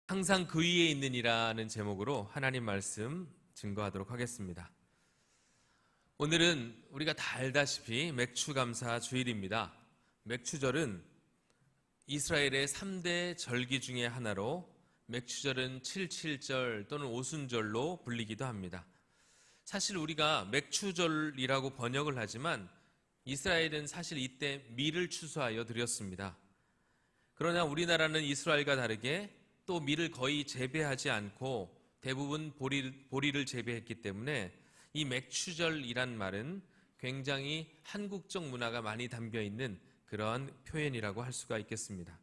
항상 그 위에 있는 이라는 제목으로 하나님 말씀 증거하도록 하겠습니다. 오늘은 우리가 다 알다시피 맥추감사 주일입니다. 맥추절은 이스라엘의 3대 절기 중에 하나로 맥추절은 칠칠절 또는 오순절로 불리기도 합니다. 사실 우리가 맥추절이라고 번역을 하지만 이스라엘은 사실 이때 밀을 추수하여 드렸습니다. 그러나 우리나라는 이스라엘과 다르게 또 밀을 거의 재배하지 않고 대부분 보리를 재배했기 때문에 이 맥추절이란 말은 굉장히 한국적 문화가 많이 담겨 있는 그런 표현이라고 할 수가 있겠습니다.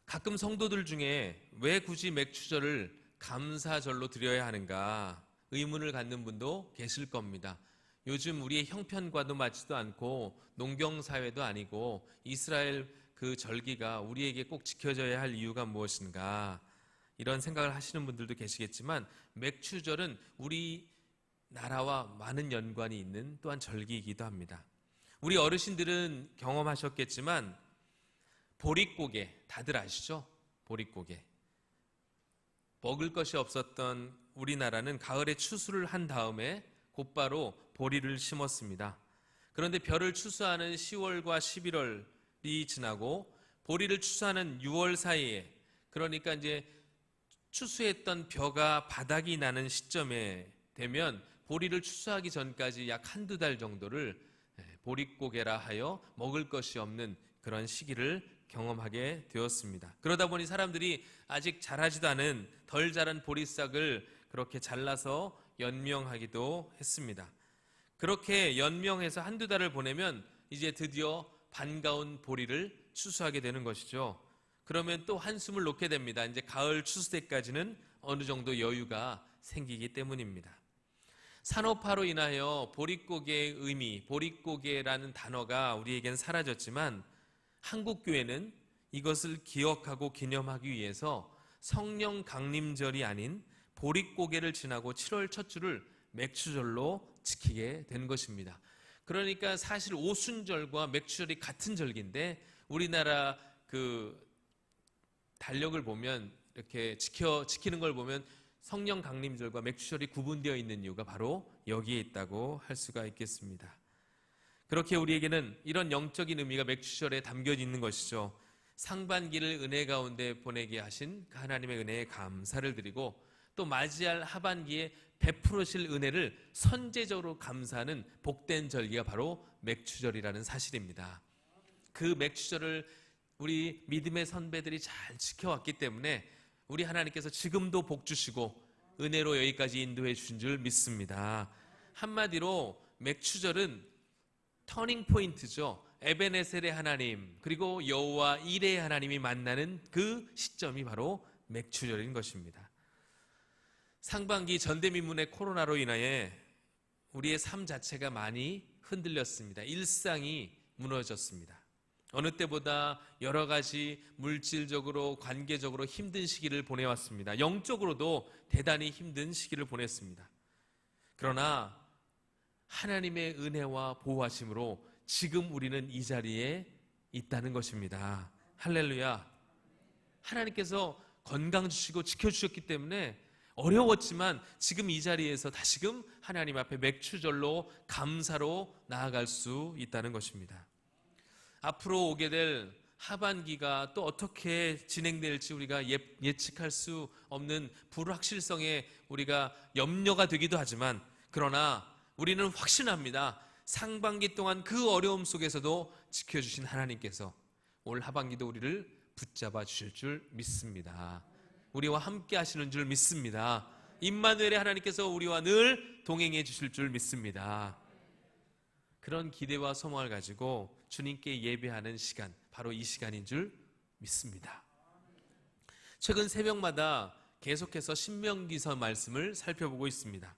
가끔 성도들 중에 왜 굳이 맥추절을 감사절로 드려야 하는가 의문을 갖는 분도 계실 겁니다. 요즘 우리의 형편과도 맞지도 않고 농경사회도 아니고 이스라엘 그 절기가 우리에게 꼭 지켜져야 할 이유가 무엇인가 이런 생각을 하시는 분들도 계시겠지만 맥추절은 우리나라와 많은 연관이 있는 또한 절기이기도 합니다. 우리 어르신들은 경험하셨겠지만 보릿고개 다들 아시죠? 보릿고개. 먹을 것이 없었던 우리나라는 가을에 추수를 한 다음에 곧바로 보리를 심었습니다. 그런데 벼를 추수하는 10월과 11월이 지나고 보리를 추수하는 6월 사이에, 그러니까 이제 추수했던 벼가 바닥이 나는 시점에 되면 보리를 추수하기 전까지 약 한두 달 정도를 보릿고개라 하여 먹을 것이 없는 그런 시기를 경험하게 되었습니다. 그러다 보니 사람들이 아직 자라지도 않은 덜 자란 보리싹을 그렇게 잘라서 연명하기도 했습니다. 그렇게 연명해서 한두 달을 보내면 이제 드디어 반가운 보리를 추수하게 되는 것이죠. 그러면 또 한숨을 놓게 됩니다. 이제 가을 추수 때까지는 어느 정도 여유가 생기기 때문입니다. 산업화로 인하여 보릿고개의 의미, 보릿고개라는 단어가 우리에겐 사라졌지만 한국 교회는 이것을 기억하고 기념하기 위해서 성령 강림절이 아닌 보릿고개를 지나고 7월 첫 주를 맥추절로 지키게 된 것입니다. 그러니까 사실 오순절과 맥추절이 같은 절기인데 우리나라 그 달력을 보면 이렇게 지키는 걸 보면 성령 강림절과 맥추절이 구분되어 있는 이유가 바로 여기에 있다고 할 수가 있겠습니다. 그렇게 우리에게는 이런 영적인 의미가 맥추절에 담겨 있는 것이죠. 상반기를 은혜 가운데 보내게 하신 그 하나님의 은혜에 감사를 드리고 또 맞이할 하반기에 베풀으실 은혜를 선제적으로 감사하는 복된 절기가 바로 맥추절이라는 사실입니다. 그 맥추절을 우리 믿음의 선배들이 잘 지켜왔기 때문에 우리 하나님께서 지금도 복 주시고 은혜로 여기까지 인도해 주신 줄 믿습니다. 한마디로 맥추절은 터닝 포인트죠. 에베네셀의 하나님 그리고 여호와 이레의 하나님이 만나는 그 시점이 바로 맥추절인 것입니다. 상반기 전대미문의 코로나로 인하여 우리의 삶 자체가 많이 흔들렸습니다. 일상이 무너졌습니다. 어느 때보다 여러 가지 물질적으로 관계적으로 힘든 시기를 보내왔습니다. 영적으로도 대단히 힘든 시기를 보냈습니다. 그러나 하나님의 은혜와 보호하심으로 지금 우리는 이 자리에 있다는 것입니다. 할렐루야. 하나님께서 건강 주시고 지켜주셨기 때문에 어려웠지만 지금 이 자리에서 다시금 하나님 앞에 맥추절로 감사로 나아갈 수 있다는 것입니다. 앞으로 오게 될 하반기가 또 어떻게 진행될지 우리가 예측할 수 없는 불확실성에 우리가 염려가 되기도 하지만 그러나 우리는 확신합니다. 상반기 동안 그 어려움 속에서도 지켜주신 하나님께서 올 하반기도 우리를 붙잡아 주실 줄 믿습니다. 우리와 함께 하시는 줄 믿습니다. 임마누엘의 하나님께서 우리와 늘 동행해 주실 줄 믿습니다. 그런 기대와 소망을 가지고 주님께 예배하는 시간, 바로 이 시간인 줄 믿습니다. 최근 새벽마다 계속해서 신명기서 말씀을 살펴보고 있습니다.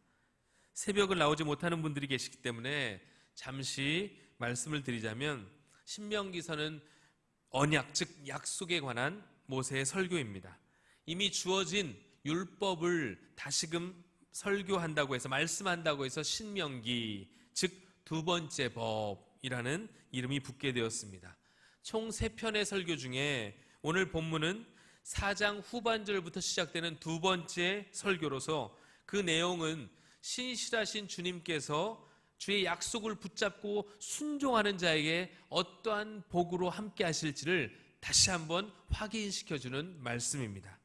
새벽을 나오지 못하는 분들이 계시기 때문에 잠시 말씀을 드리자면 신명기서는 언약, 즉 약속에 관한 모세의 설교입니다. 이미 주어진 율법을 다시금 설교한다고 해서 말씀한다고 해서 신명기, 즉 두 번째 법이라는 이름이 붙게 되었습니다. 총 3편의 설교 중에 오늘 본문은 4장 후반절부터 시작되는 두 번째 설교로서 그 내용은 신실하신 주님께서 주의 약속을 붙잡고 순종하는 자에게 어떠한 복으로 함께 하실지를 다시 한번 확인시켜주는 말씀입니다.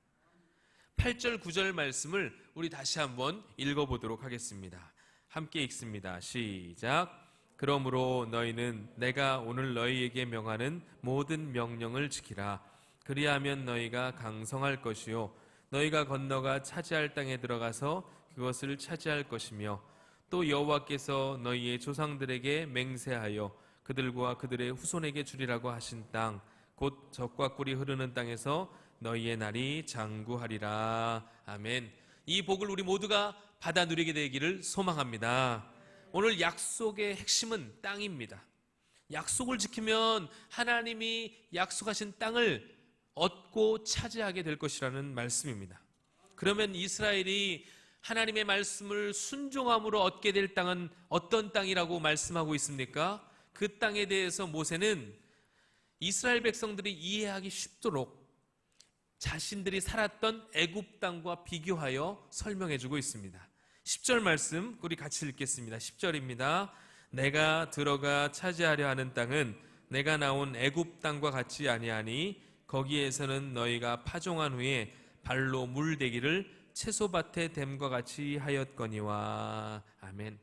8절 9절 말씀을 우리 다시 한번 읽어보도록 하겠습니다. 함께 읽습니다. 시작. 그러므로 너희는 내가 오늘 너희에게 명하는 모든 명령을 지키라. 그리하면 너희가 강성할 것이요 너희가 건너가 차지할 땅에 들어가서 그것을 차지할 것이며 또 여호와께서 너희의 조상들에게 맹세하여 그들과 그들의 후손에게 주리라고 하신 땅 곧 젖과 꿀이 흐르는 땅에서 너희의 날이 장구하리라. 아멘. 이 복을 우리 모두가 받아 누리게 되기를 소망합니다. 오늘 약속의 핵심은 땅입니다. 약속을 지키면 하나님이 약속하신 땅을 얻고 차지하게 될 것이라는 말씀입니다. 그러면 이스라엘이 하나님의 말씀을 순종함으로 얻게 될 땅은 어떤 땅이라고 말씀하고 있습니까? 그 땅에 대해서 모세는 이스라엘 백성들이 이해하기 쉽도록 자신들이 살았던 애굽 땅과 비교하여 설명해 주고 있습니다. 10절 말씀 우리 같이 읽겠습니다. 10절입니다. 내가 들어가 차지하려 하는 땅은 내가 나온 애굽 땅과 같지 아니하니 거기에서는 너희가 파종한 후에 발로 물대기를 채소밭에 댐과 같이 하였거니와. 아멘.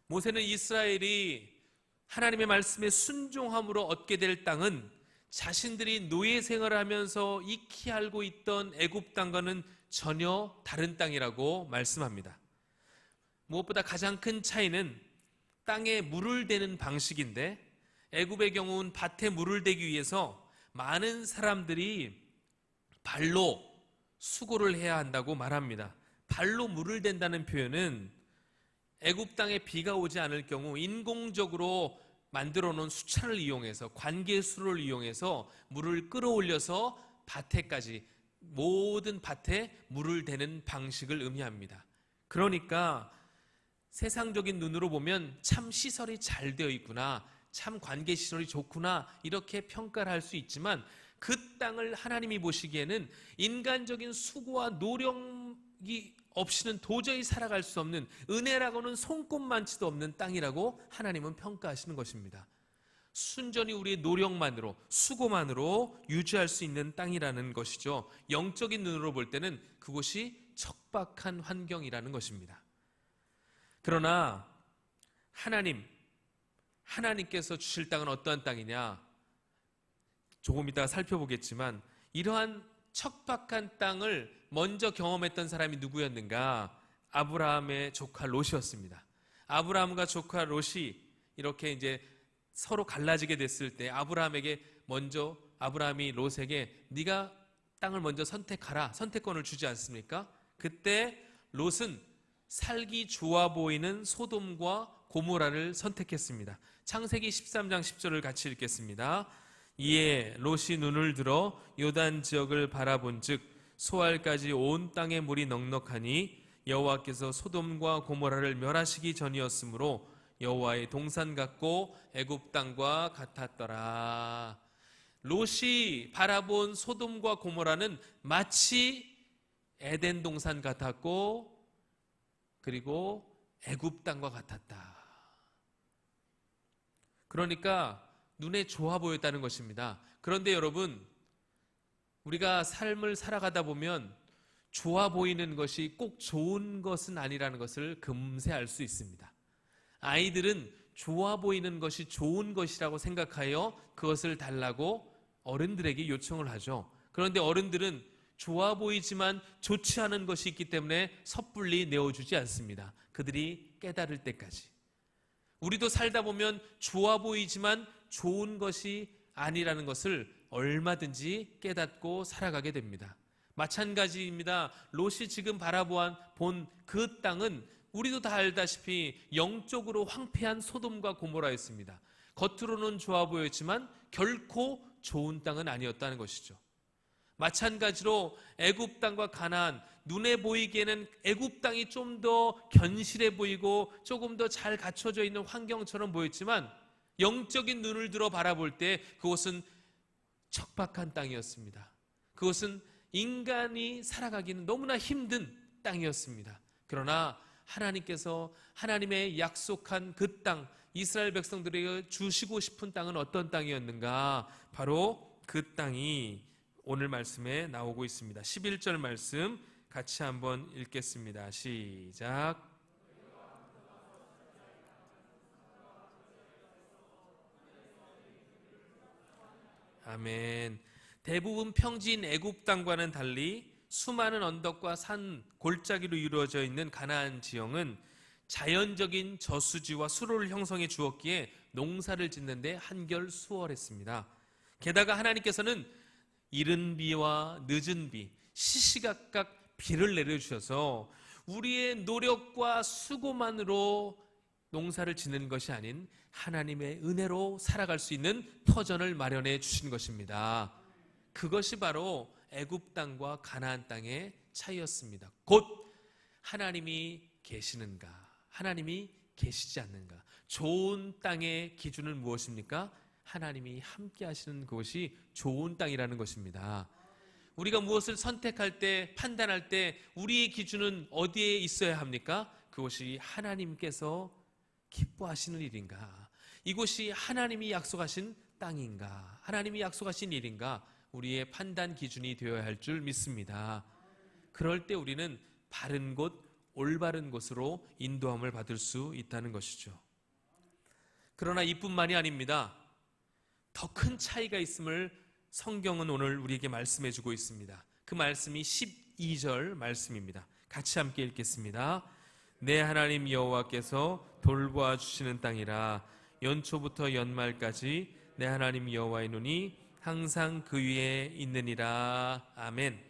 모세는 이스라엘이 하나님의 말씀에 순종함으로 얻게 될 땅은 자신들이 노예 생활을 하면서 익히 알고 있던 애굽 땅과는 전혀 다른 땅이라고 말씀합니다. 무엇보다 가장 큰 차이는 땅에 물을 대는 방식인데, 애굽의 경우는 밭에 물을 대기 위해서 많은 사람들이 발로 수고를 해야 한다고 말합니다. 발로 물을 댄다는 표현은 애굽 땅에 비가 오지 않을 경우 인공적으로 만들어 놓은 수차를 이용해서, 관계수를 이용해서 물을 끌어올려서 밭에까지, 모든 밭에 물을 대는 방식을 의미합니다. 그러니까 세상적인 눈으로 보면 참 시설이 잘 되어 있구나, 참 관계시설이 좋구나, 이렇게 평가를 할 수 있지만 그 땅을 하나님이 보시기에는 인간적인 수고와 노력이 없이는 도저히 살아갈 수 없는, 은혜라고는 손꼽만치도 없는 땅이라고 하나님은 평가하시는 것입니다. 순전히 우리의 노력만으로, 수고만으로 유지할 수 있는 땅이라는 것이죠. 영적인 눈으로 볼 때는 그곳이 척박한 환경이라는 것입니다. 그러나 하나님께서 주실 땅은 어떠한 땅이냐? 조금 이따가 살펴보겠지만 이러한 척박한 땅을 먼저 경험했던 사람이 누구였는가? 아브라함의 조카 롯이었습니다. 아브라함과 조카 롯이 이렇게 이제 서로 갈라지게 됐을 때 아브라함이 롯에게 네가 땅을 먼저 선택하라, 선택권을 주지 않습니까? 그때 롯은 살기 좋아 보이는 소돔과 고모라를 선택했습니다. 창세기 13장 10절을 같이 읽겠습니다. 이에 롯이 눈을 들어 요단 지역을 바라본즉 소알까지 온 땅에 물이 넉넉하니 여호와께서 소돔과 고모라를 멸하시기 전이었으므로 여호와의 동산 같고 애굽 땅과 같았더라. 롯이 바라본 소돔과 고모라는 마치 에덴 동산 같았고 그리고 애굽 땅과 같았다. 그러니까 눈에 좋아 보였다는 것입니다. 그런데 여러분, 우리가 삶을 살아가다 보면 좋아 보이는 것이 꼭 좋은 것은 아니라는 것을 금세 알 수 있습니다. 아이들은 좋아 보이는 것이 좋은 것이라고 생각하여 그것을 달라고 어른들에게 요청을 하죠. 그런데 어른들은 좋아 보이지만 좋지 않은 것이 있기 때문에 섣불리 내어주지 않습니다. 그들이 깨달을 때까지. 우리도 살다 보면 좋아 보이지만 좋은 것이 아니라는 것을 얼마든지 깨닫고 살아가게 됩니다. 마찬가지입니다. 롯이 지금 바라본 그 땅은 우리도 다 알다시피 영적으로 황폐한 소돔과 고모라였습니다. 겉으로는 좋아 보였지만 결코 좋은 땅은 아니었다는 것이죠. 마찬가지로 애굽 땅과 가나안, 눈에 보이기에는 애굽 땅이 좀 더 견실해 보이고 조금 더 잘 갖춰져 있는 환경처럼 보였지만 영적인 눈을 들어 바라볼 때 그곳은 척박한 땅이었습니다. 그것은 인간이 살아가기는 너무나 힘든 땅이었습니다. 그러나 하나님께서 하나님의 약속한 그 땅, 이스라엘 백성들에게 주시고 싶은 땅은 어떤 땅이었는가? 바로 그 땅이 오늘 말씀에 나오고 있습니다. 11절 말씀 같이 한번 읽겠습니다. 시작. 아멘. 대부분 평지인 애굽 땅과는 달리 수많은 언덕과 산, 골짜기로 이루어져 있는 가나안 지형은 자연적인 저수지와 수로를 형성해 주었기에 농사를 짓는데 한결 수월했습니다. 게다가 하나님께서는 이른 비와 늦은 비, 시시각각 비를 내려주셔서 우리의 노력과 수고만으로 농사를 짓는 것이 아닌 하나님의 은혜로 살아갈 수 있는 터전을 마련해 주신 것입니다. 그것이 바로 애굽 땅과 가나안 땅의 차이였습니다. 곧 하나님이 계시는가, 하나님이 계시지 않는가. 좋은 땅의 기준은 무엇입니까? 하나님이 함께 하시는 그것이 좋은 땅이라는 것입니다. 우리가 무엇을 선택할 때, 판단할 때 우리의 기준은 어디에 있어야 합니까? 그것이 하나님께서 기뻐하시는 일인가, 이곳이 하나님이 약속하신 땅인가, 하나님이 약속하신 일인가, 우리의 판단 기준이 되어야 할 줄 믿습니다. 그럴 때 우리는 바른 곳, 올바른 곳으로 인도함을 받을 수 있다는 것이죠. 그러나 이뿐만이 아닙니다. 더 큰 차이가 있음을 성경은 오늘 우리에게 말씀해 주고 있습니다. 그 말씀이 12절 말씀입니다. 같이 함께 읽겠습니다. 내 하나님 여호와께서 돌보아 주시는 땅이라. 연초부터 연말까지 내 하나님 여호와의 눈이 항상 그 위에 있느니라. 아멘.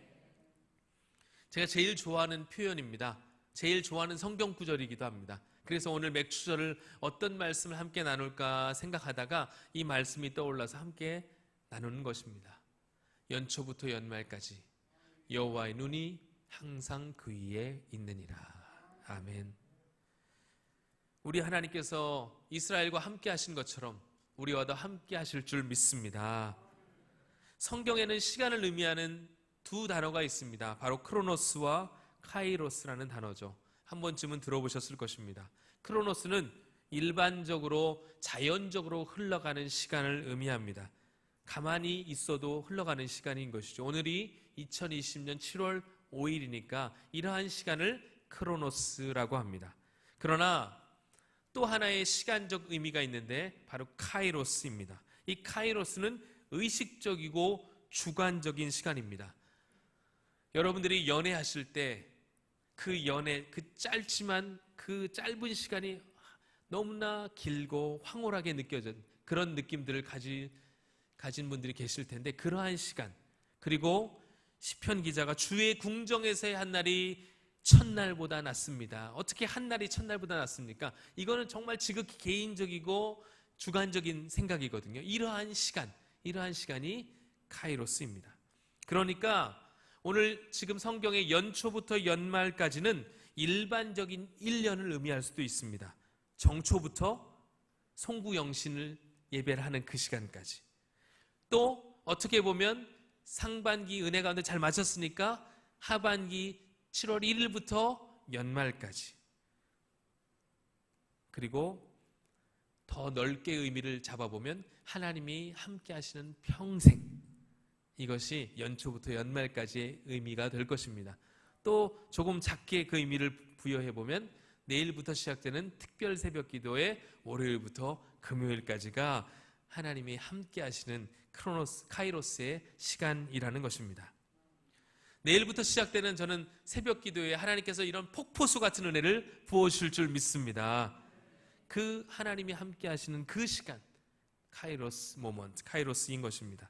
제가 제일 좋아하는 표현입니다. 제일 좋아하는 성경 구절이기도 합니다. 그래서 오늘 맥추절을 어떤 말씀을 함께 나눌까 생각하다가 이 말씀이 떠올라서 함께 나누는 것입니다. 연초부터 연말까지 여호와의 눈이 항상 그 위에 있느니라. 아멘. 우리 하나님께서 이스라엘과 함께 하신 것처럼 우리와도 함께 하실 줄 믿습니다. 성경에는 시간을 의미하는 두 단어가 있습니다. 바로 크로노스와 카이로스라는 단어죠. 한 번쯤은 들어보셨을 것입니다. 크로노스는 일반적으로 자연적으로 흘러가는 시간을 의미합니다. 가만히 있어도 흘러가는 시간인 것이죠. 오늘이 2020년 7월 5일이니까 이러한 시간을 크로노스라고 합니다. 그러나 또 하나의 시간적 의미가 있는데 바로 카이로스입니다. 이 카이로스는 의식적이고 주관적인 시간입니다. 여러분들이 연애하실 때 그 연애, 그 짧지만 그 짧은 시간이 너무나 길고 황홀하게 느껴진 그런 느낌들을 가진 분들이 계실 텐데, 그러한 시간, 그리고 시편 기자가 주의 궁정에서의 한 날이 첫날보다 낫습니다. 어떻게 한 날이 첫날보다 낫습니까? 이거는 정말 지극히 개인적이고 주관적인 생각이거든요. 이러한 시간이 카이로스입니다. 그러니까 오늘 지금 성경의 연초부터 연말까지는 일반적인 1년을 의미할 수도 있습니다. 정초부터 송구영신을 예배를 하는 그 시간까지, 또 어떻게 보면 상반기 은혜 가운데 잘 맞췄으니까 하반기 7월 1일부터 연말까지, 그리고 더 넓게 의미를 잡아보면 하나님이 함께 하시는 평생, 이것이 연초부터 연말까지의 의미가 될 것입니다. 또 조금 작게 그 의미를 부여해보면 내일부터 시작되는 특별 새벽 기도의 월요일부터 금요일까지가 하나님이 함께 하시는 카이로스의 시간이라는 것입니다. 내일부터 시작되는 저는 새벽 기도에 하나님께서 이런 폭포수 같은 은혜를 부어주실 줄 믿습니다. 그 하나님이 함께 하시는 그 시간, 카이로스 모먼트, 카이로스인 것입니다.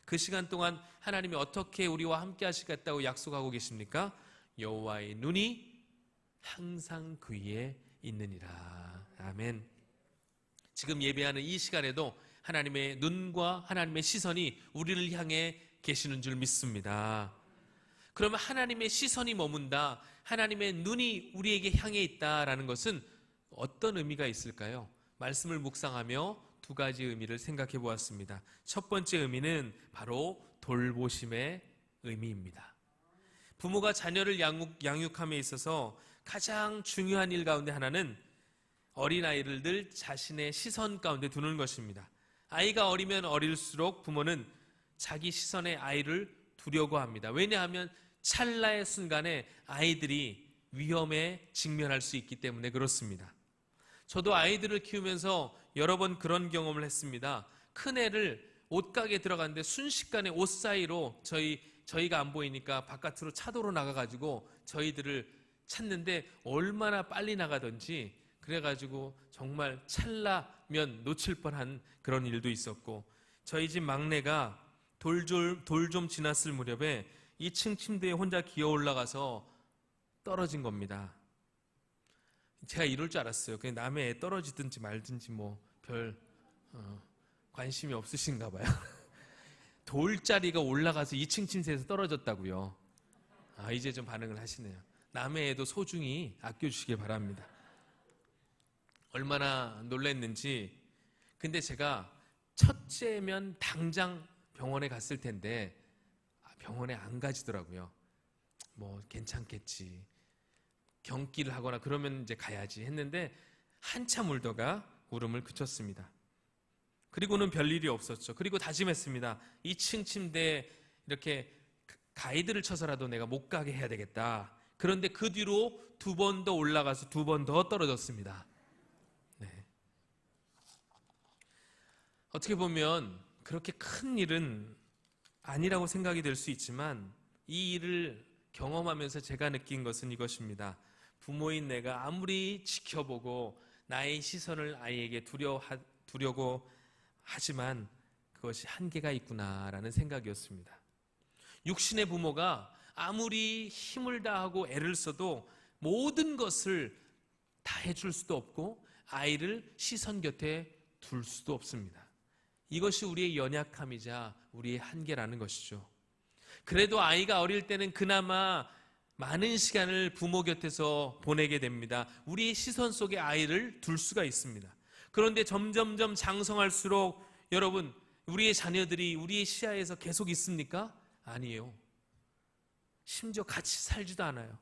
그 시간 동안 하나님이 어떻게 우리와 함께 하시겠다고 약속하고 계십니까? 여호와의 눈이 항상 그 위에 있느니라. 아멘. 지금 예배하는 이 시간에도 하나님의 눈과 하나님의 시선이 우리를 향해 계시는 줄 믿습니다. 그러면 하나님의 시선이 머문다, 하나님의 눈이 우리에게 향해 있다라는 것은 어떤 의미가 있을까요? 말씀을 묵상하며 두 가지 의미를 생각해 보았습니다. 첫 번째 의미는 바로 돌보심의 의미입니다. 부모가 자녀를 양육함에 있어서 가장 중요한 일 가운데 하나는 어린아이를 늘 자신의 시선 가운데 두는 것입니다. 아이가 어리면 어릴수록 부모는 자기 시선의 아이를 두려고 합니다. 왜냐하면 찰나의 순간에 아이들이 위험에 직면할 수 있기 때문에 그렇습니다. 저도 아이들을 키우면서 여러 번 그런 경험을 했습니다. 큰애를 옷가게에 들어갔는데 순식간에 옷 사이로 저희가 안 보이니까 바깥으로 차도로 나가가지고 저희들을 찾는데 얼마나 빨리 나가던지 그래가지고 정말 찰나면 놓칠 뻔한 그런 일도 있었고, 저희 집 막내가 돌 좀 지났을 무렵에 2층 침대에 혼자 기어 올라가서 떨어진 겁니다. 제가 이럴 줄 알았어요. 그냥 남의 애 떨어지든지 말든지 뭐 별 관심이 없으신가 봐요. 돌자리가 올라가서 2층 침대에서 떨어졌다고요. 이제 좀 반응을 하시네요. 남의 애도 소중히 아껴주시길 바랍니다. 얼마나 놀랐는지. 근데 제가 첫째면 당장 병원에 갔을 텐데 병원에 안 가지더라고요. 뭐 괜찮겠지, 경기를 하거나 그러면 이제 가야지 했는데 한참 울다가 울음을 그쳤습니다. 그리고는 별일이 없었죠. 그리고 다짐했습니다. 2층 침대에 이렇게 가이드를 쳐서라도 내가 못 가게 해야 되겠다. 그런데 그 뒤로 2번 더 올라가서 2번 더 떨어졌습니다. 네. 어떻게 보면 그렇게 큰 일은 아니라고 생각이 될 수 있지만 이 일을 경험하면서 제가 느낀 것은 이것입니다. 부모인 내가 아무리 지켜보고 나의 시선을 아이에게 두려고 하지만 그것이 한계가 있구나라는 생각이었습니다. 육신의 부모가 아무리 힘을 다하고 애를 써도 모든 것을 다 해줄 수도 없고 아이를 시선 곁에 둘 수도 없습니다. 이것이 우리의 연약함이자 우리의 한계라는 것이죠. 그래도 아이가 어릴 때는 그나마 많은 시간을 부모 곁에서 보내게 됩니다. 우리의 시선 속에 아이를 둘 수가 있습니다. 그런데 점점점 장성할수록 여러분, 우리의 자녀들이 우리의 시야에서 계속 있습니까? 아니에요. 심지어 같이 살지도 않아요.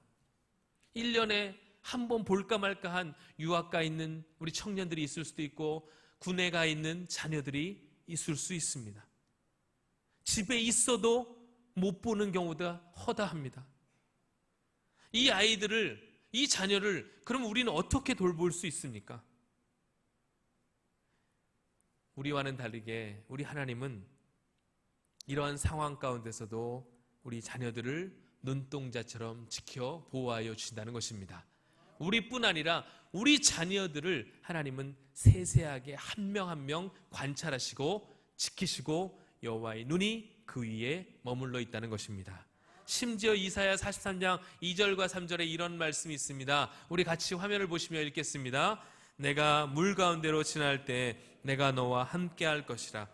1년에 한 번 볼까 말까 한 유학가 있는 우리 청년들이 있을 수도 있고 군에 가 있는 자녀들이 있을 수 있습니다. 집에 있어도 못 보는 경우가 허다합니다. 이 아이들을, 이 자녀를 그럼 우리는 어떻게 돌볼 수 있습니까? 우리와는 다르게 우리 하나님은 이러한 상황 가운데서도 우리 자녀들을 눈동자처럼 지켜 보호하여 주신다는 것입니다. 우리뿐 아니라 우리 자녀들을 하나님은 세세하게 한 명 한 명 관찰하시고 지키시고 여호와의 눈이 그 위에 머물러 있다는 것입니다. 심지어 이사야 43장 2절과 3절에 이런 말씀이 있습니다. 우리 같이 화면을 보시며 읽겠습니다. 내가 물 가운데로 지날 때 내가 너와 함께 할 것이라.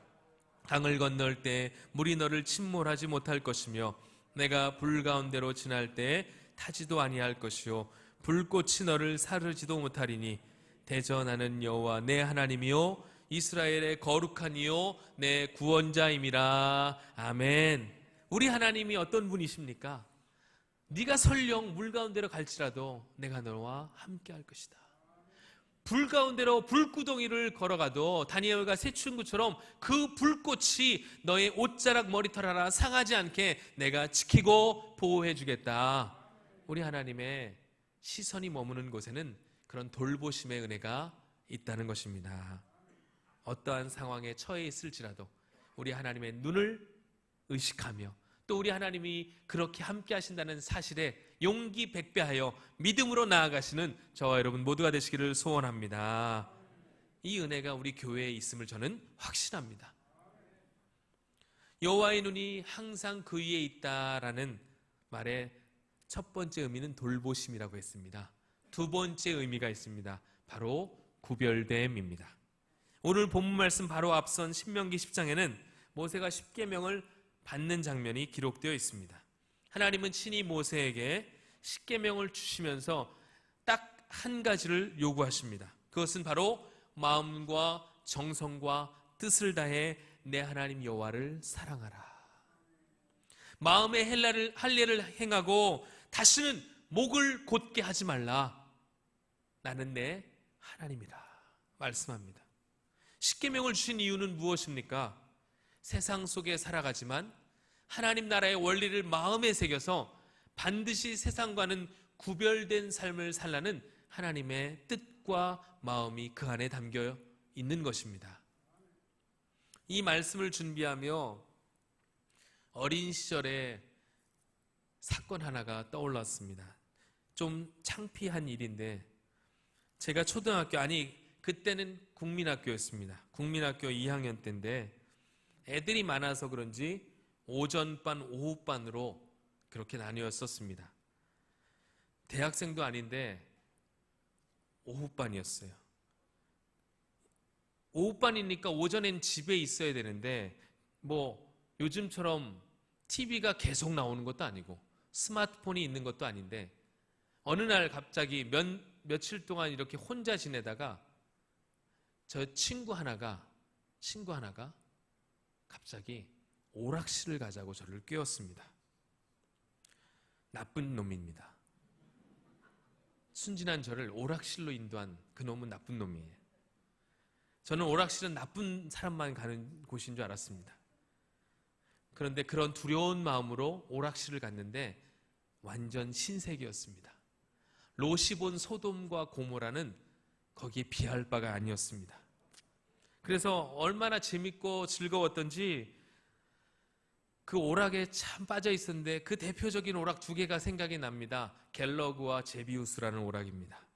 강을 건널 때 물이 너를 침몰하지 못할 것이며 내가 불 가운데로 지날 때 타지도 아니할 것이요 불꽃이 너를 사르지도 못하리니 대저 나는 여호와 내 하나님이요 이스라엘의 거룩한 이요 내 구원자임이라. 아멘. 우리 하나님이 어떤 분이십니까? 네가 설령 물 가운데로 갈지라도 내가 너와 함께 할 것이다. 불 가운데로 불구덩이를 걸어가도 다니엘과 새 친구처럼 그 불꽃이 너의 옷자락 머리털 하나 상하지 않게 내가 지키고 보호해 주겠다. 우리 하나님의 시선이 머무는 곳에는 그런 돌보심의 은혜가 있다는 것입니다. 어떠한 상황에 처해 있을지라도 우리 하나님의 눈을 의식하며 또 우리 하나님이 그렇게 함께 하신다는 사실에 용기 백배하여 믿음으로 나아가시는 저와 여러분 모두가 되시기를 소원합니다. 이 은혜가 우리 교회에 있음을 저는 확신합니다. 여호와의 눈이 항상 그 위에 있다라는 말의 첫 번째 의미는 돌보심이라고 했습니다. 두 번째 의미가 있습니다. 바로 구별됨입니다. 오늘 본문 말씀 바로 앞선 신명기 10장에는 모세가 십계명을 받는 장면이 기록되어 있습니다. 하나님은 친히 모세에게 십계명을 주시면서 딱 한 가지를 요구하십니다. 그것은 바로 마음과 정성과 뜻을 다해 내 하나님 여호와를 사랑하라. 마음의 할례를 행하고 다시는 목을 곧게 하지 말라. 나는 내 하나님이라 말씀합니다. 십계명을 주신 이유는 무엇입니까? 세상 속에 살아가지만 하나님 나라의 원리를 마음에 새겨서 반드시 세상과는 구별된 삶을 살라는 하나님의 뜻과 마음이 그 안에 담겨 있는 것입니다. 이 말씀을 준비하며 어린 시절에 사건 하나가 떠올랐습니다. 좀 창피한 일인데, 제가 그때는 국민학교였습니다. 국민학교 2학년 때인데 애들이 많아서 그런지 오전반, 오후반으로 그렇게 나뉘었었습니다. 대학생도 아닌데 오후반이었어요. 오후반이니까 오전엔 집에 있어야 되는데 요즘처럼 TV가 계속 나오는 것도 아니고 스마트폰이 있는 것도 아닌데 어느 날 갑자기 며칠 동안 이렇게 혼자 지내다가 저 친구 하나가 갑자기 오락실을 가자고 저를 깨웠습니다. 나쁜 놈입니다. 순진한 저를 오락실로 인도한 그 놈은 나쁜 놈이에요. 저는 오락실은 나쁜 사람만 가는 곳인 줄 알았습니다. 그런데 그런 두려운 마음으로 오락실을 갔는데 완전 신세계였습니다. 롯이 본 소돔과 고모라는 거기에 비할 바가 아니었습니다. 그래서 얼마나 재밌고 즐거웠던지 그 오락에 참 빠져 있었는데 그 대표적인 오락 두 개가 생각이 납니다. 갤러그와 제비우스라는 오락입니다.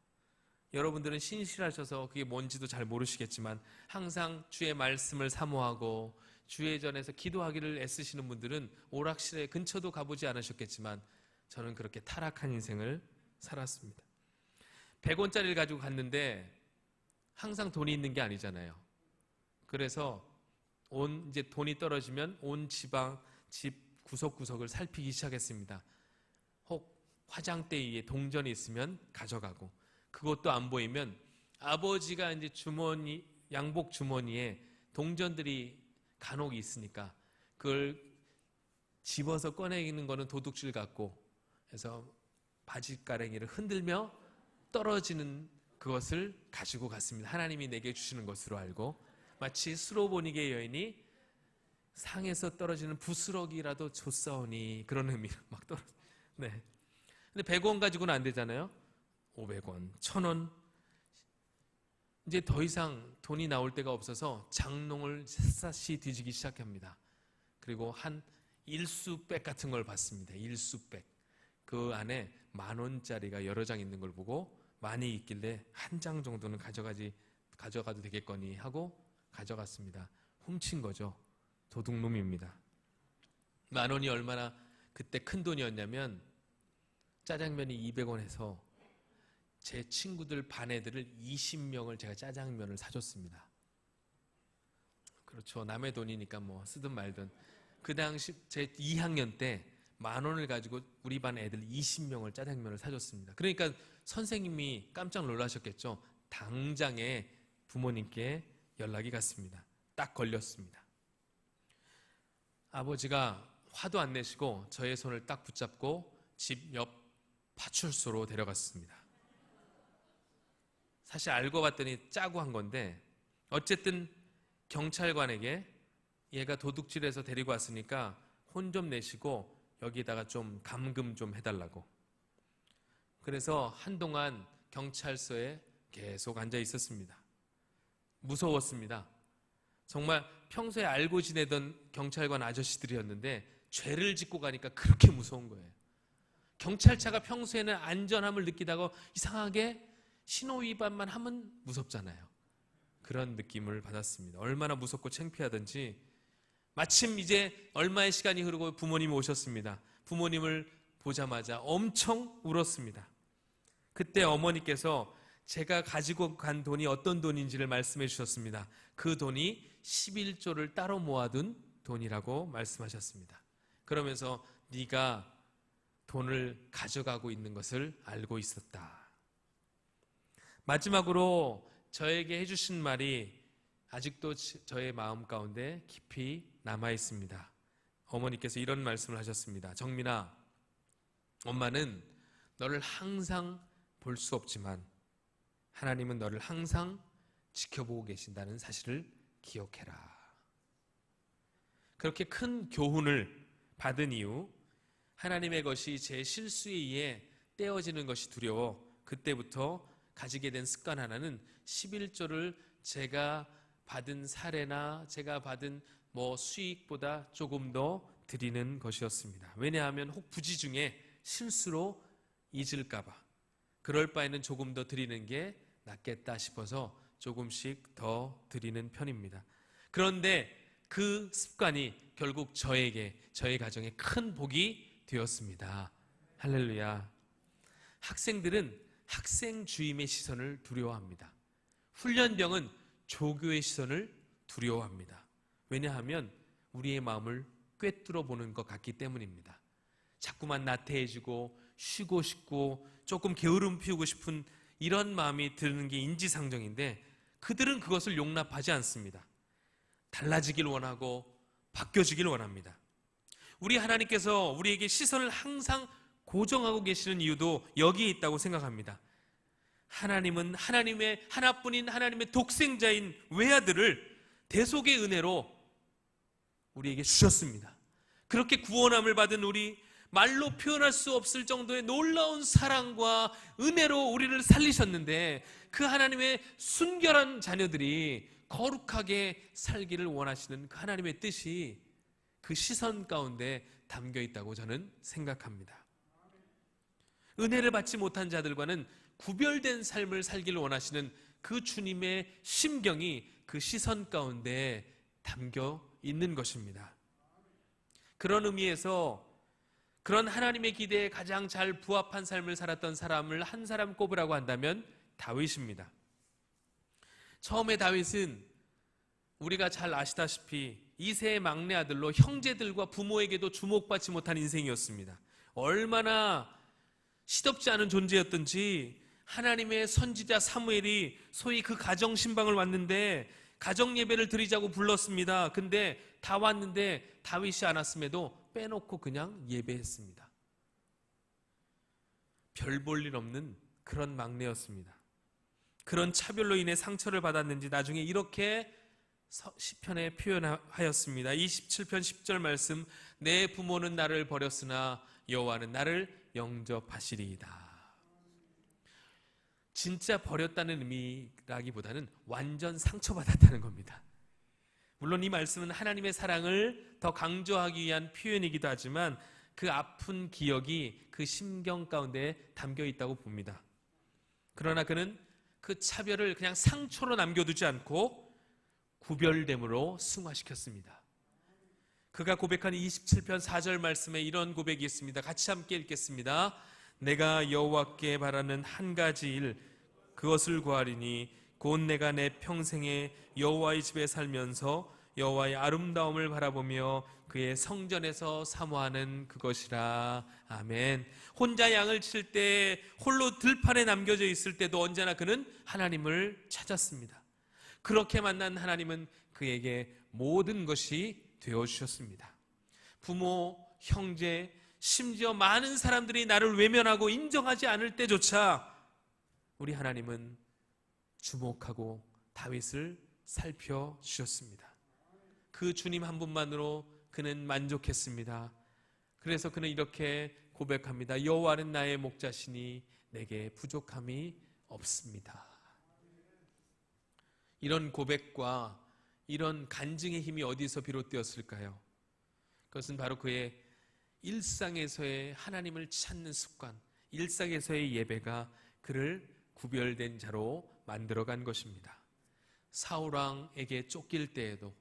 여러분들은 신실하셔서 그게 뭔지도 잘 모르시겠지만 항상 주의 말씀을 사모하고 주회전에서 기도하기를 애쓰시는 분들은 오락실에 근처도 가보지 않으셨겠지만 저는 그렇게 타락한 인생을 살았습니다. 100원짜리를 가지고 갔는데 항상 돈이 있는 게 아니잖아요. 그래서 이제 돈이 떨어지면 온 집 구석구석을 살피기 시작했습니다. 혹 화장대 위에 동전이 있으면 가져가고, 그것도 안 보이면 아버지가 이제 양복 주머니에 동전들이 간혹 있으니까 그걸 집어서 꺼내는 거는 도둑질 같고 해서 바지가랭이를 흔들며 떨어지는 그것을 가지고 갔습니다. 하나님이 내게 주시는 것으로 알고, 마치 수로보니게 여인이 상에서 떨어지는 부스러기라도 줬사오니 그런 의미로 막 떨어져. 네. 근데 100원 가지고는 안 되잖아요. 500원, 1000원. 이제 더 이상 돈이 나올 데가 없어서 장롱을 샅샅이 뒤지기 시작합니다. 그리고 한 일수백 같은 걸 봤습니다. 일수백. 그 안에 10,000원짜리가 여러 장 있는 걸 보고 많이 있길래 한 장 정도는 가져가도 되겠거니 하고 가져갔습니다. 훔친 거죠. 도둑놈입니다. 10,000원이 얼마나 그때 큰 돈이었냐면 짜장면이 200원 해서 제 친구들 반 애들을 20명을 제가 짜장면을 사줬습니다. 그렇죠. 남의 돈이니까 쓰든 말든. 그 당시 제 2학년 때 10,000원을 가지고 우리 반 애들 20명을 짜장면을 사줬습니다. 그러니까 선생님이 깜짝 놀라셨겠죠. 당장에 부모님께 연락이 갔습니다. 딱 걸렸습니다. 아버지가 화도 안 내시고 저의 손을 딱 붙잡고 집 옆 파출소로 데려갔습니다. 사실 알고 봤더니 짜고 한 건데 어쨌든 경찰관에게 얘가 도둑질해서 데리고 왔으니까 혼 좀 내시고 여기다가 좀 감금 좀 해달라고. 그래서 한동안 경찰서에 계속 앉아 있었습니다. 무서웠습니다. 정말 평소에 알고 지내던 경찰관 아저씨들이었는데 죄를 짓고 가니까 그렇게 무서운 거예요. 경찰차가 평소에는 안전함을 느끼다가 이상하게 신호 위반만 하면 무섭잖아요. 그런 느낌을 받았습니다. 얼마나 무섭고 창피하던지. 마침 이제 얼마의 시간이 흐르고 부모님이 오셨습니다. 부모님을 보자마자 엄청 울었습니다. 그때 어머니께서 제가 가지고 간 돈이 어떤 돈인지를 말씀해 주셨습니다. 그 돈이 11조를 따로 모아둔 돈이라고 말씀하셨습니다. 그러면서 네가 돈을 가져가고 있는 것을 알고 있었다. 마지막으로 저에게 해주신 말이 아직도 저의 마음 가운데 깊이 남아 있습니다. 어머니께서 이런 말씀을 하셨습니다. 정민아, 엄마는 너를 항상 볼 수 없지만 하나님은 너를 항상 지켜보고 계신다는 사실을 기억해라. 그렇게 큰 교훈을 받은 이후 하나님의 것이 제 실수에 의해 떼어지는 것이 두려워 그때부터 가지게 된 습관 하나는 11조를 제가 받은 사례나 제가 받은 수익보다 조금 더 드리는 것이었습니다. 왜냐하면 혹 부지 중에 실수로 잊을까봐 그럴 바에는 조금 더 드리는 게 낫겠다 싶어서 조금씩 더 드리는 편입니다. 그런데 그 습관이 결국 저에게, 저의 가정에 큰 복이 되었습니다. 할렐루야. 학생들은 학생 주임의 시선을 두려워합니다. 훈련병은 조교의 시선을 두려워합니다. 왜냐하면 우리의 마음을 꿰뚫어 보는 것 같기 때문입니다. 자꾸만 나태해지고 쉬고 싶고 조금 게으름 피우고 싶은 이런 마음이 드는 게 인지상정인데 그들은 그것을 용납하지 않습니다. 달라지길 원하고 바뀌어지길 원합니다. 우리 하나님께서 우리에게 시선을 항상 고정하고 계시는 이유도 여기에 있다고 생각합니다. 하나님은 하나님의 하나뿐인 하나님의 독생자인 외아들을 대속의 은혜로 우리에게 주셨습니다. 그렇게 구원함을 받은 우리, 말로 표현할 수 없을 정도의 놀라운 사랑과 은혜로 우리를 살리셨는데 그 하나님의 순결한 자녀들이 거룩하게 살기를 원하시는 그 하나님의 뜻이 그 시선 가운데 담겨 있다고 저는 생각합니다. 은혜를 받지 못한 자들과는 구별된 삶을 살기를 원하시는 그 주님의 심경이 그 시선 가운데 담겨 있는 것입니다. 그런 의미에서 그런 하나님의 기대에 가장 잘 부합한 삶을 살았던 사람을 한 사람 꼽으라고 한다면 다윗입니다. 처음에 다윗은 우리가 잘 아시다시피 이세의 막내 아들로 형제들과 부모에게도 주목받지 못한 인생이었습니다. 얼마나 시덥지 않은 존재였던지 하나님의 선지자 사무엘이 소위 그 가정 신방을 왔는데 가정 예배를 드리자고 불렀습니다. 근데 다 왔는데 다윗이 안 왔음에도 빼놓고 그냥 예배했습니다. 별 볼 일 없는 그런 막내였습니다. 그런 차별로 인해 상처를 받았는지 나중에 이렇게 시편에 표현하였습니다. 27편 10절 말씀, 내 부모는 나를 버렸으나 여호와는 나를 영접하시리이다. 진짜 버렸다는 의미라기보다는 완전 상처받았다는 겁니다. 물론 이 말씀은 하나님의 사랑을 더 강조하기 위한 표현이기도 하지만 그 아픈 기억이 그 심경 가운데 담겨 있다고 봅니다. 그러나 그는 그 차별을 그냥 상처로 남겨두지 않고 구별됨으로 승화시켰습니다. 그가 고백한 27편 4절 말씀에 이런 고백이 있습니다. 같이 함께 읽겠습니다. 내가 여호와께 바라는 한 가지 일, 그것을 구하리니 곧 내가 내 평생에 여호와의 집에 살면서 여호와의 아름다움을 바라보며 그의 성전에서 사모하는 그것이라. 아멘. 혼자 양을 칠 때, 홀로 들판에 남겨져 있을 때도 언제나 그는 하나님을 찾았습니다. 그렇게 만난 하나님은 그에게 모든 것이 되어주셨습니다. 부모, 형제, 심지어 많은 사람들이 나를 외면하고 인정하지 않을 때조차 우리 하나님은 주목하고 다윗을 살펴주셨습니다. 그 주님 한 분만으로 그는 만족했습니다. 그래서 그는 이렇게 고백합니다. 여호와는 나의 목자시니 내게 부족함이 없습니다. 이런 고백과 이런 간증의 힘이 어디서 비롯되었을까요? 그것은 바로 그의 일상에서의 하나님을 찾는 습관, 일상에서의 예배가 그를 구별된 자로 만들어간 것입니다. 사울왕에게 쫓길 때에도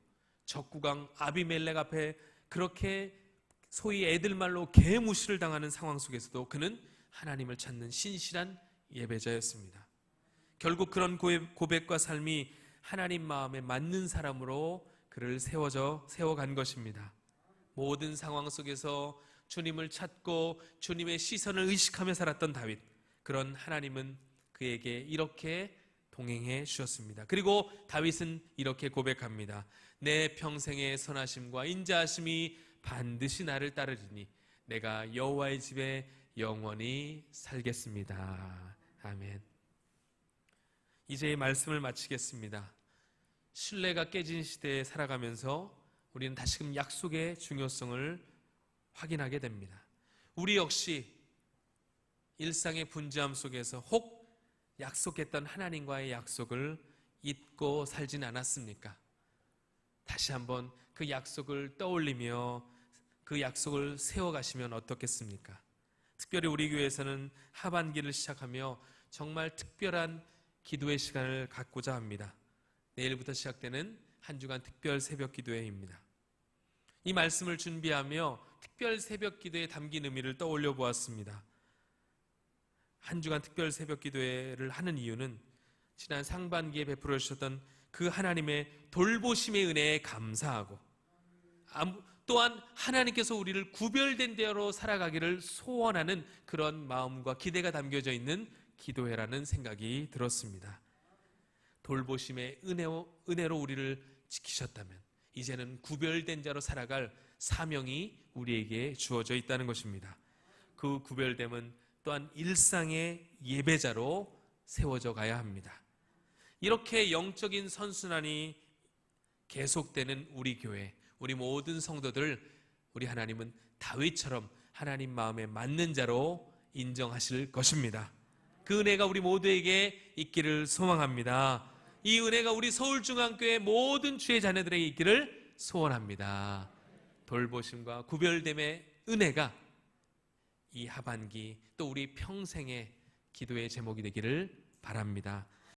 적국왕 아비멜렉 앞에 그렇게 소위 애들 말로 개무시를 당하는 상황 속에서도 그는 하나님을 찾는 신실한 예배자였습니다. 결국 그런 고백과 삶이 하나님 마음에 맞는 사람으로 그를 세워간 것입니다. 모든 상황 속에서 주님을 찾고 주님의 시선을 의식하며 살았던 다윗, 그런 하나님은 그에게 이렇게 동행해 주셨습니다. 그리고 다윗은 이렇게 고백합니다. 내 평생의 선하심과 인자하심이 반드시 나를 따르리니 내가 여호와의 집에 영원히 살겠습니다. 아멘. 이제 이 말씀을 마치겠습니다. 신뢰가 깨진 시대에 살아가면서 우리는 다시금 약속의 중요성을 확인하게 됩니다. 우리 역시 일상의 분주함 속에서 혹 약속했던 하나님과의 약속을 잊고 살진 않았습니까? 다시 한번 그 약속을 떠올리며 그 약속을 세워가시면 어떻겠습니까? 특별히 우리 교회에서는 하반기를 시작하며 정말 특별한 기도의 시간을 갖고자 합니다. 내일부터 시작되는 한 주간 특별 새벽 기도회입니다. 이 말씀을 준비하며 특별 새벽 기도에 담긴 의미를 떠올려 보았습니다. 한 주간 특별 새벽 기도회를 하는 이유는 지난 상반기에 베풀어 주셨던 그 하나님의 돌보심의 은혜에 감사하고 또한 하나님께서 우리를 구별된 대로 살아가기를 소원하는 그런 마음과 기대가 담겨져 있는 기도회라는 생각이 들었습니다. 돌보심의 은혜로 우리를 지키셨다면 이제는 구별된 자로 살아갈 사명이 우리에게 주어져 있다는 것입니다. 그 구별됨은 또한 일상의 예배자로 세워져 가야 합니다. 이렇게 영적인 선순환이 계속되는 우리 교회, 우리 모든 성도들, 우리 하나님은 다윗처럼 하나님 마음에 맞는 자로 인정하실 것입니다. 그 은혜가 우리 모두에게 있기를 소망합니다. 이 은혜가 우리 서울중앙교회 모든 주의 자녀들에게 있기를 소원합니다. 돌보심과 구별됨의 은혜가 이 하반기 또 우리 평생의 기도의 제목이 되기를 바랍니다.